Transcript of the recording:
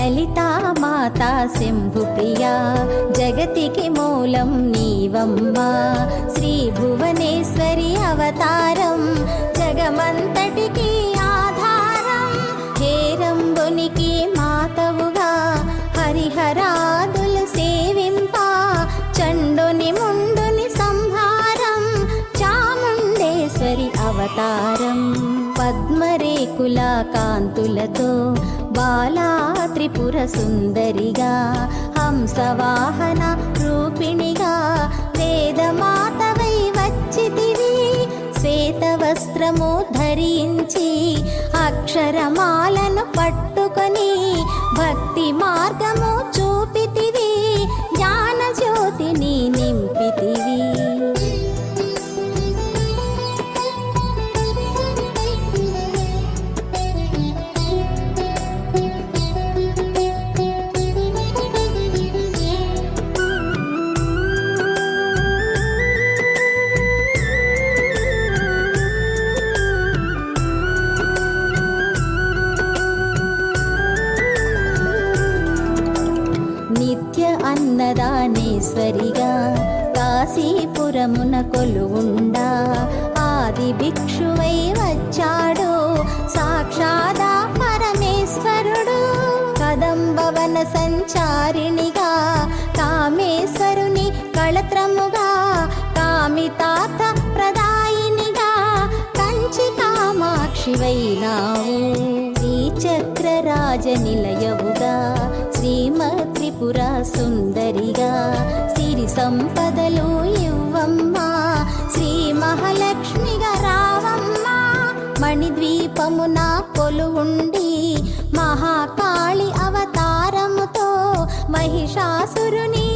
లలితా మాతా శంభుప్రియా జగతికి మూలం నీవమ్మా శ్రీ భువనేశ్వరి అవతారం జగమంతటికి ఆధారం హేరంబునికి మాతవుగా హరిహరాదులు సేవింప చండుని ముండుని సంహారం చాముండేశ్వరి అవతారం పద్మరేకుల కాంతులతో బాలా త్రిపుర సుందరిగా హంసవాహన రూపిణిగా వేదమాతవై వచ్చితివి శ్వేత వస్త్రము ధరించి అక్షరమాలను పట్టుకొని భక్తి మార్గము చూపితివి జ్ఞాన జ్యోతిని నింపితివి అన్నదానేశ్వరిగా కాశీపురమున కొలువుండా ఆది భిక్షువై వచ్చాడు సాక్షాదా పరమేశ్వరుడు కదంబవన సంచారిణిగా కామేశ్వరుని కళత్రముగా కామితార్థ ప్రదాయినిగా కంచి కామాక్షివైనావు శ్రీచక్రరాజ నిలయవుగా శ్రీమద్ త్రిపుర సుందరిగా సిరి సంపదలు ఇవ్వమ్మా శ్రీ మహాలక్ష్మిగా రావమ్మా మణిద్వీపమున కొలువుండి మహాకాళి అవతారముతో మహిషాసురుని